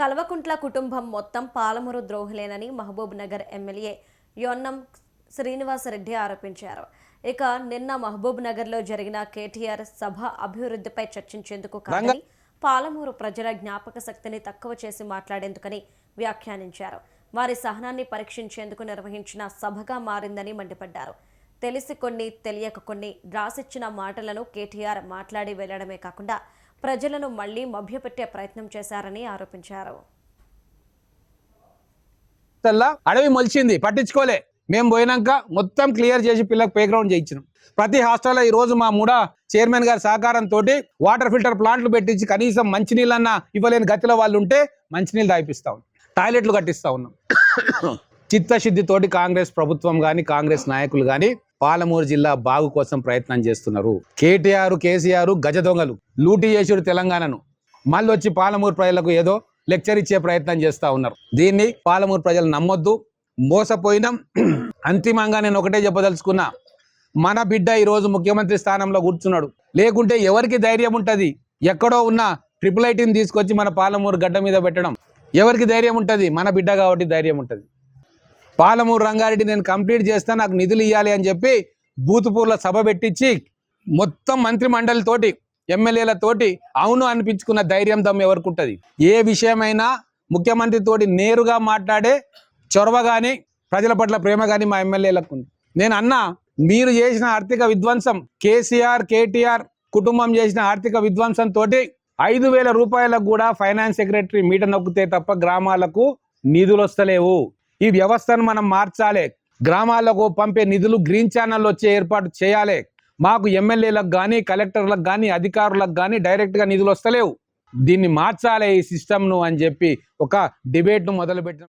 కల్వకుంట్ల కుటుంబం మొత్తం పాలమూరు ద్రోహులేనని మహబూబ్ నగర్ ఎమ్మెల్యే యొన్నం శ్రీనివాసరెడ్డి ఆరోపించారు. ఇక నిన్న మహబూబ్ నగర్లో జరిగిన కేటీఆర్ సభ అభివృద్ధిపై చర్చించేందుకు కాదని పాలమూరు ప్రజల జ్ఞాపక శక్తిని తక్కువ చేసి మాట్లాడేందుకని వ్యాఖ్యానించారు. వారి సహనాన్ని పరీక్షించేందుకు నిర్వహించిన సభగా మారిందని మండిపడ్డారు. తెలిసి కొన్ని తెలియక కొన్ని రాసిచ్చిన మాటలను కేటీఆర్ మాట్లాడి వెళ్లడమే కాకుండా ప్రజలను మళ్లీ మభ్యపెట్టే ప్రయత్నం చేశారని ఆరోపించారు. అడవి మొలిచింది, పట్టించుకోలే. మేము పోయినాక మొత్తం క్లియర్ చేసి పిల్లలకు ప్లే గ్రౌండ్ చేయించినాం. ప్రతి హాస్టల్లో ఈ రోజు మా మూడా చైర్మన్ గారి సహకారంతో వాటర్ ఫిల్టర్ ప్లాంట్లు పెట్టించి కనీసం మంచినీళ్ళన్నా ఇవ్వలేని గతిలో వాళ్ళు ఉంటే మంచినీళ్ళు తాగిపిస్తా ఉన్నాం, టాయిలెట్లు కట్టిస్తా ఉన్నాం. చిత్తశుద్ధితోటి కాంగ్రెస్ ప్రభుత్వం కానీ కాంగ్రెస్ నాయకులు కానీ పాలమూరు జిల్లా బాగు కోసం ప్రయత్నం చేస్తున్నారు. కేటీఆర్ కేసీఆర్ గజ దొంగలు లూటీ చేసుడు తెలంగాణను మళ్ళీ వచ్చి పాలమూరు ప్రజలకు ఏదో లెక్చర్ ఇచ్చే ప్రయత్నం చేస్తూ ఉన్నారు. దీన్ని పాలమూరు ప్రజలు నమ్మొద్దు, మోసపోయినాం. అంతిమంగా నేను ఒకటే చెప్పదలుచుకున్నా, మన బిడ్డ ఈరోజు ముఖ్యమంత్రి స్థానంలో కూర్చున్నాడు. లేకుంటే ఎవరికి ధైర్యం ఉంటుంది? ఎక్కడో ఉన్న IIITని తీసుకొచ్చి మన పాలమూరు గడ్డ మీద పెట్టడం ఎవరికి ధైర్యం ఉంటుంది? మన బిడ్డ కాబట్టి ధైర్యం ఉంటుంది. పాలమూరు రంగారెడ్డి నేను కంప్లీట్ చేస్తా, నాకు నిధులు ఇవ్వాలి అని చెప్పి బూతుపూర్ల సభ పెట్టించి మొత్తం మంత్రి మండలితోటి ఎమ్మెల్యేలతోటి అవును అనిపించుకున్న ధైర్యం దమ్ము ఎవరికి ఉంటుంది? ఏ విషయమైనా ముఖ్యమంత్రితోటి నేరుగా మాట్లాడే చొరవ కానీ ప్రజల పట్ల ప్రేమ కానీ మా ఎమ్మెల్యేలకు ఉంది. నేను అన్నా, మీరు చేసిన ఆర్థిక విధ్వంసం, కేసీఆర్ కేటీఆర్ కుటుంబం చేసిన ఆర్థిక విధ్వంసంతో 5,000 రూపాయలకు కూడా ఫైనాన్స్ సెక్రటరీ మీట నొక్కితే తప్ప గ్రామాలకు నిధులు వస్తలేవు. ఈ వ్యవస్థను మనం మార్చాలి. గ్రామాలకు పంపే నిధులు గ్రీన్ ఛానల్ వచ్చే ఏర్పాటు చేయాలి. మాకు ఎమ్మెల్యేలకు కానీ కలెక్టర్లకు కానీ అధికారులకు కానీ డైరెక్ట్గా నిధులు వస్తలేవు. దీన్ని మార్చాలి ఈ సిస్టమ్ను అని చెప్పి ఒక డిబేట్ను మొదలుపెట్టాం.